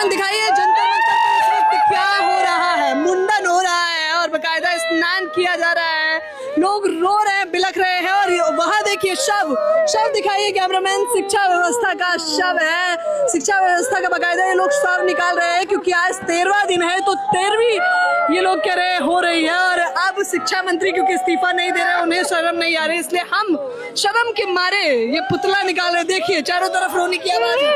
तस्वीरें दिखाइए जंतर मंतर पर इस वक्त क्या हो रहा है। मुंडन हो रहा है और बकायदा स्नान किया जा रहा है, लोग रो रहे हैं, बिलख रहे हैं। और वहाँ देखिए शव दिखाइए कैमरामैन, शिक्षा व्यवस्था का शव है, शिक्षा व्यवस्था का बकायदा ये लोग शव निकाल रहे हैं क्योंकि आज 13वां दिन है, तो 13वीं ये लोग कह रहे हो रही है। और अब शिक्षा मंत्री क्योंकि इस्तीफा नहीं दे रहे, उन्हें शर्म नहीं आ रही, इसलिए हम शर्म के मारे ये पुतला निकाल रहे। देखिए चारों तरफ रोने की आवाज है।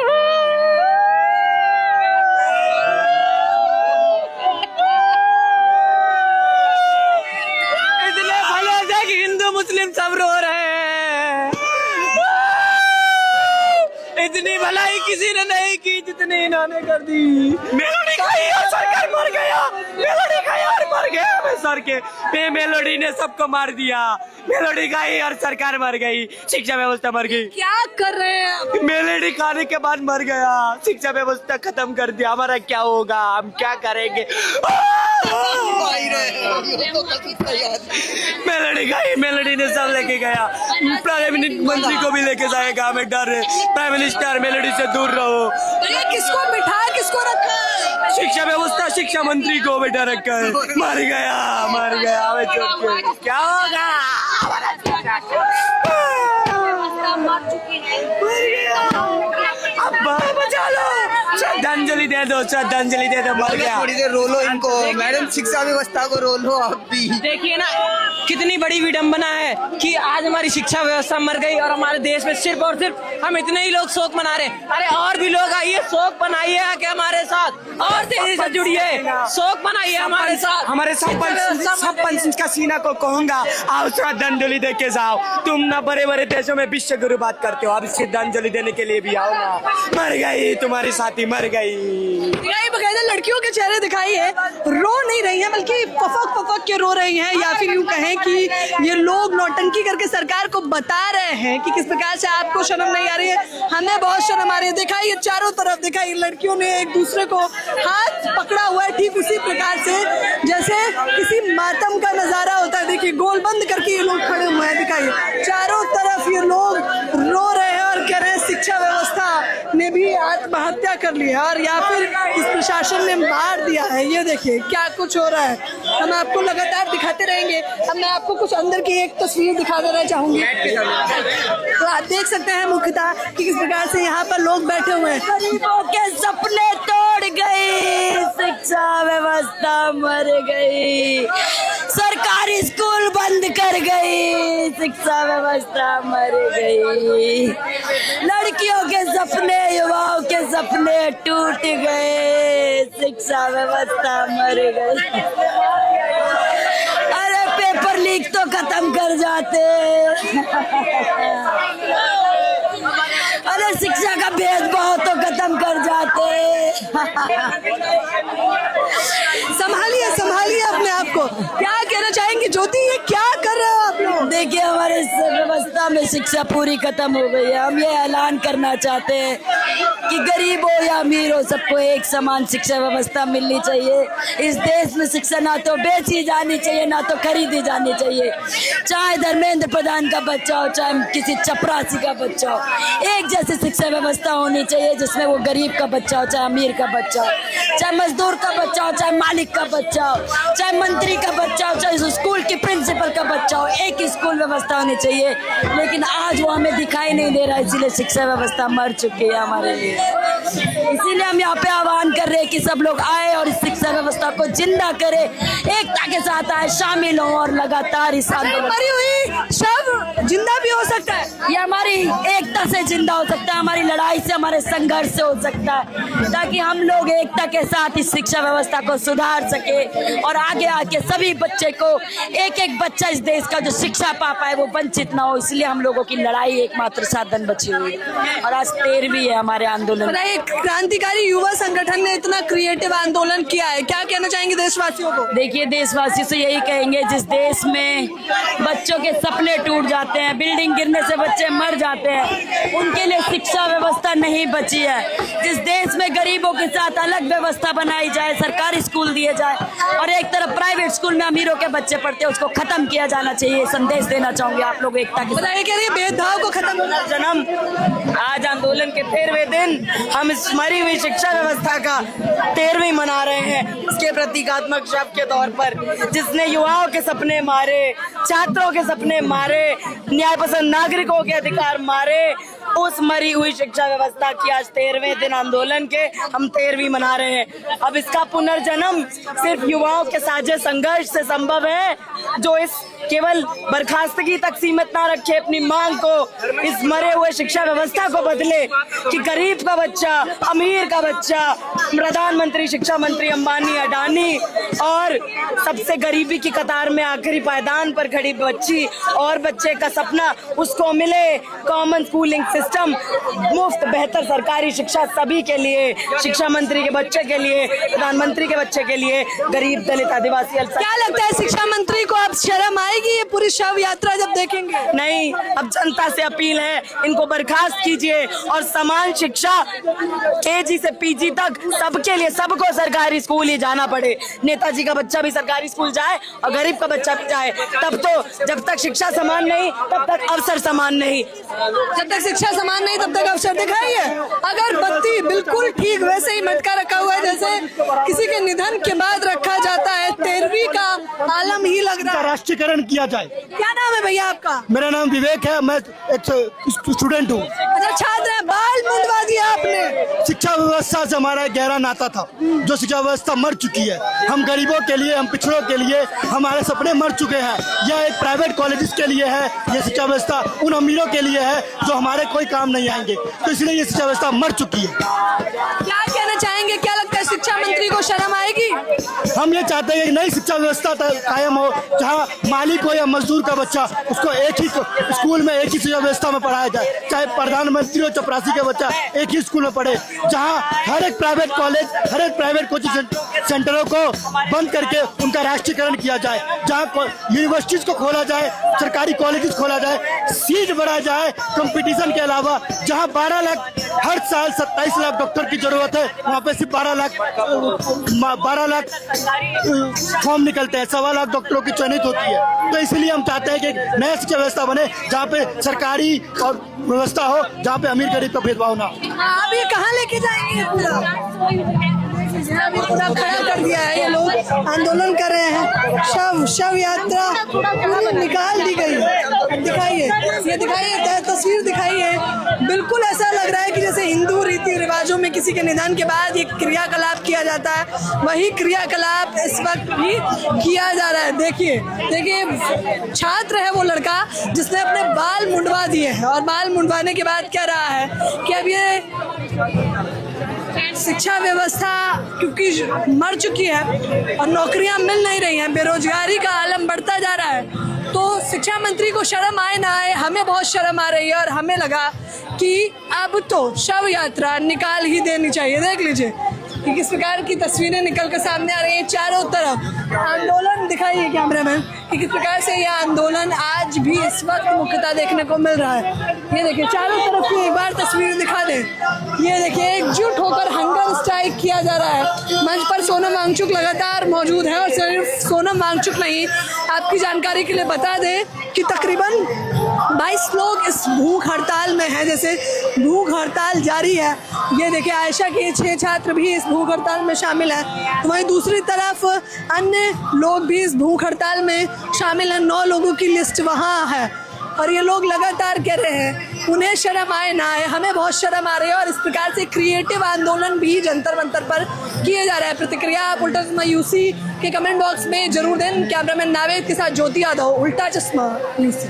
हिंदू मुस्लिम सब रो रहे हैं। इतनी भलाई किसी ने नहीं की जितनी इन्होंने कर दी। मेलोडी खाई और सरकार मर गया, मेलोडी खाई और मर गया मैं सर के। मेलोडी ने सबको मार दिया, मेलोडी खाई और सरकार मर गई, शिक्षा व्यवस्था मर गई। क्या कर रहे हैं? मेलोडी खाने के बाद मर गया, शिक्षा व्यवस्था खत्म कर दिया। हमारा क्या होगा, हम क्या करेंगे? मेलोडी गई, मेलोडी ने सब लेके गया, प्राइम मंत्री को भी लेके जाएगा। हमें डर है, प्राइम मिनिस्टर मेलोडी से दूर रहो। किसको बिठा, किसको रखा है? शिक्षा व्यवस्था, शिक्षा मंत्री को बैठा रखा है। मर गया हमें चुप के क्या होगा? मर चुकी है, अब बचा लो, श्रद्धांजलि दे दो, श्रद्धांजलि दे दो। मर गया, थोड़ी देर रो लो इनको मैडम, शिक्षा व्यवस्था को रो लो आप भी। देखिए ना कितनी बड़ी विडंबना है कि आज हमारी शिक्षा व्यवस्था मर गई और हमारे देश में सिर्फ और सिर्फ हम इतने ही लोग शोक मना रहे हैं। अरे और भी लोग आइए, शोक मनाइए आके हमारे साथ और तेजी से जुड़िए, शोक मनाइए हमारे साथ। हमारे सब पंच का सीना को कहूंगा, आओ श्रद्धांजलि दे के जाओ। तुम ना बड़े बड़े देशों में विश्व गुरु बात करते हो, अब श्रद्धांजलि देने के लिए भी आओ ना। मर गई तुम्हारी साथी, मर गई। बकायदा लड़कियों के चेहरे दिखाई है, रो नहीं रही है बल्कि पफक के रो रही हैं, या फिर यूं कहें कि ये लोग नौटंकी करके सरकार को बता रहे हैं कि किस प्रकार से आपको शर्म नहीं आ रही है, हमें बहुत शर्म आ रही है। दिखाइए चारों तरफ, दिखाइए लड़कियों ने एक दूसरे को हाथ पकड़ा हुआ है, ठीक उसी प्रकार से जैसे किसी मातम का नजारा होता है। देखिए गोल बंद करके ये लोग खड़े हुए हैं, दिखाइए चारों तरफ ये लोग रो रहे हैं और कह रहे हैं शिक्षा व्यवस्था ने भी आत्महत्या कर ली है और या फिर इस प्रशासन ने मार दिया है। ये देखिए क्या कुछ हो रहा है, हम आपको लगातार दिखाते रहेंगे। अब मैं आपको कुछ अंदर की एक तस्वीर दिखा देना चाहूंगी, तो आप देख सकते हैं मुख्यतः कि किस प्रकार से यहाँ पर लोग बैठे हुए हैं। गरीबों के सपने तोड़ गई, शिक्षा व्यवस्था मर गई, सरकारी स्कूल बंद कर गई, शिक्षा व्यवस्था मर गई, लड़कियों के सपने, युवाओं के सपने टूट गए, शिक्षा व्यवस्था मर गई। अरे पेपर लीक तो खत्म कर जाते, अरे शिक्षा का भेदभाव तो खत्म कर जाते। संभालिए अपने आप को। क्या कहना चाहेंगे ज्योति, ये क्या कर रहे हो आप लोग? देखिए हमारे व्यवस्था में शिक्षा पूरी खत्म हो गई है। हम ये ऐलान करना चाहते हैं कि गरीब हो या अमीर हो, सबको एक समान शिक्षा व्यवस्था मिलनी चाहिए। इस देश में शिक्षा ना तो बेची जानी चाहिए ना तो खरीदी जानी चाहिए। चाहे धर्मेंद्र प्रधान का बच्चा हो, चाहे किसी चपरासी का बच्चा हो, एक जैसी शिक्षा व्यवस्था होनी चाहिए जिसमें वो गरीब का बच्चा हो, चाहे अमीर का बच्चा हो, चाहे मजदूर का बच्चा हो, चाहे मालिक का बच्चा हो, चाहे मंत्री का बच्चा हो, चाहे स्कूल के प्रिंसिपल का बच्चा हो, एक स्कूल व्यवस्था होनी चाहिए। लेकिन आज वो हमें दिखाई नहीं दे रहा, इसीलिए शिक्षा व्यवस्था मर चुकी है हमारे लिए। इसीलिए हम यहाँ पे आह्वान कर रहे हैं कि सब लोग आए और इस शिक्षा व्यवस्था को जिंदा करें, एकता के साथ आए, शामिल हो और लगातार इस आंदोलन। मरी हुई शव जिंदा भी हो सकता है, ये हमारी एकता से जिंदा हो सकता है, हमारी लड़ाई से, हमारे संघर्ष से हो सकता है, ताकि हम लोग एकता के साथ इस शिक्षा व्यवस्था को सुधार सके और आगे आके सभी बच्चे को, एक एक बच्चा इस देश का जो शिक्षा पा पाए वो वंचित ना हो। इसलिए हम लोगों की लड़ाई एकमात्र साधन बची हुई है और आज 13वीं है हमारे आंदोलन। एक क्रांतिकारी युवा संगठन ने इतना क्रिएटिव आंदोलन किया है, क्या कहना चाहेंगे देशवासियों को? देखिए देशवासियों से यही कहेंगे, जिस देश में बच्चों के सपने टूट जाते हैं, बिल्डिंग गिरने से बच्चे मर जाते हैं, उनके लिए शिक्षा व्यवस्था नहीं बची है। जिस देश में गरीबों के साथ अलग व्यवस्था बनाई जाए, सरकारी स्कूल दिए जाए और एक तरफ प्राइवेट स्कूल में अमीरों के बच्चे पढ़ते हैं, उसको खत्म किया जाना चाहिए। संदेश देना चाहूंगी आप लोग एकता के साथ। कह रही है भेदभाव को खत्म जन्म आज आंदोलन के 13वें दिन हम इस मरी हुई शिक्षा व्यवस्था का 13वीं मना रहे हैं, इसके प्रतीकात्मक शव के तौर पर, जिसने युवाओं के सपने मारे, छात्रों के सपने मारे, न्याय पसंद नागरिकों के अधिकार मारे, उस मरी हुई शिक्षा व्यवस्था की आज 13वें दिन आंदोलन के हम 13वीं मना रहे हैं। अब इसका पुनर्जन्म सिर्फ युवाओं के साझे संघर्ष से संभव है, जो इस केवल बर्खास्तगी तक सीमित ना रखे अपनी मांग को, इस मरे हुए शिक्षा व्यवस्था को बदले कि गरीब का बच्चा, अमीर का बच्चा, प्रधानमंत्री, शिक्षा मंत्री अंबानी, अडानी और सबसे गरीबी की कतार में आखिरी पायदान पर खड़ी बच्ची और बच्चे का सपना उसको मिले। कॉमन स्कूलिंग सिस्टम, मुफ्त बेहतर सरकारी शिक्षा सभी के लिए, शिक्षा मंत्री के बच्चे के लिए, प्रधानमंत्री के बच्चे के लिए, गरीब दलित आदिवासी क्या लगता है शिक्षा मंत्री को अब शर्म आएगी ये पूरी शव यात्रा जब देखेंगे? नहीं, अब जनता से अपील है, इनको बर्खास्त कीजिए और समान शिक्षा केजी से पीजी तक सबके लिए, सबको सरकारी स्कूल ही जाना पड़े। नेताजी का बच्चा भी सरकारी स्कूल जाए और गरीब का बच्चा भी जाए। तब तो जब तक शिक्षा समान नहीं तब तक अवसर समान नहीं। जब तक शिक्षा समान नहीं तब तक अवसर दिखाइए। अगर बत्ती बिल्कुल ठीक वैसे ही मटका रखा हुआ है जैसे किसी के निधन के बाद रखा जाता है, 13वीं का आलम ही लग रहा है। राष्ट्रीयकरण किया जाए। क्या नाम है भैया आपका? मेरा नाम विवेक है, मैं एक स्टूडेंट हूँ। अच्छा, छात्र है, बाल मुंडवा दिया आपने। शिक्षा व्यवस्था से हमारा एक गहरा नाता था, जो शिक्षा व्यवस्था मर चुकी है। हम गरीबों के लिए, हम पिछड़ों के लिए हमारे सपने मर चुके हैं। यह एक प्राइवेट कॉलेजेस के लिए है, यह शिक्षा व्यवस्था उन अमीरों के लिए है जो हमारे कोई काम नहीं आएंगे, तो इसलिए ये शिक्षा व्यवस्था मर चुकी है। क्या कहना चाहेंगे, क्या लगता है शिक्षा मंत्री को शर्म आएगी? हम ये चाहते हैं कि नई शिक्षा व्यवस्था कायम हो, जहाँ मालिक हो या मजदूर का बच्चा, उसको एक ही स्कूल में, एक ही शिक्षा व्यवस्था में पढ़ाया जाए। चाहे प्रधानमंत्री हो, चपरासी का बच्चा एक ही स्कूल में पढ़े, जहाँ हर एक प्राइवेट कॉलेज, हर एक प्राइवेट कोचिंग सेंटरों को बंद करके उनका राष्ट्रीयकरण किया जाए, जहाँ यूनिवर्सिटीज को खोला जाए, सरकारी कॉलेजेस खोला जाए, सीट बढ़ाया जाए कंपटीशन के अलावा। जहाँ 12 लाख हर साल 27 लाख डॉक्टर की जरूरत है, वहाँ पे सिर्फ 12 लाख फॉर्म निकलते हैं, 1.25 लाख डॉक्टरों की चयनित होती है। तो इसलिए हम चाहते हैं कि एक नया शिक्षा व्यवस्था बने, जहाँ पे सरकारी और व्यवस्था हो, जहाँ पे अमीर गरीब का भेदभाव ना हो। आप ये कहाँ लेके जाएंगे? पूरा खड़ा कर दिया है, ये लोग आंदोलन कर रहे हैं। शव यात्रा पूरी निकाल दी गई। दिखाइए, ये दिखाइए, तस्वीर दिखाइए। बिल्कुल ऐसा लग रहा है कि जैसे हिंदू रीति रिवाजों में किसी के निधन के बाद एक क्रियाकलाप किया जाता है, वही क्रियाकलाप इस वक्त भी किया जा रहा है। देखिए देखिए, छात्र है वो लड़का जिसने अपने बाल मुंडवा दिए हैं, और बाल मुंडवाने के बाद क्या रहा है कि अब ये शिक्षा व्यवस्था क्योंकि मर चुकी है और नौकरियां मिल नहीं रही हैं, बेरोजगारी का आलम बढ़ता जा रहा है, तो शिक्षा मंत्री को शर्म आए ना आए, हमें बहुत शर्म आ रही है। और हमें लगा कि अब तो शव यात्रा निकाल ही देनी चाहिए। देख लीजिए कि किस प्रकार की तस्वीरें निकल कर सामने आ रही है। चारों तरफ आंदोलन दिखाइए कैमरामैन कि किस प्रकार से यह आंदोलन आज भी इस वक्त मुख्यतः देखने को मिल रहा है। ये देखिए, चारों तरफ की एक बार तस्वीर दिखा दें। ये देखिए, एकजुट होकर हंगर स्ट्राइक किया जा रहा है। मंच पर सोनम वांगचुक लगातार मौजूद है, और सिर्फ सोनम वांगचुक नहीं, आपकी जानकारी के लिए बता दें कि तकरीबन 22 लोग इस भूख हड़ताल में हैं। जैसे भूख हड़ताल जारी है, ये देखिए आयशा के 6 छात्र भी इस भूख हड़ताल में शामिल हैं, तो वहीं दूसरी तरफ अन्य लोग भी इस भूख हड़ताल में शामिल हैं। 9 लोगों की लिस्ट वहाँ है, और ये लोग लगातार कह रहे हैं उन्हें शर्म आए ना आए, हमें बहुत शर्म आ रही है। और इस प्रकार से क्रिएटिव आंदोलन भी जंतर मंतर पर किए जा रहा है। प्रतिक्रिया आप उल्टा चश्मा यूसी के कमेंट बॉक्स में जरूर दें। कैमरामैन नावेद के साथ ज्योति यादव, उल्टा चश्मा यूसी।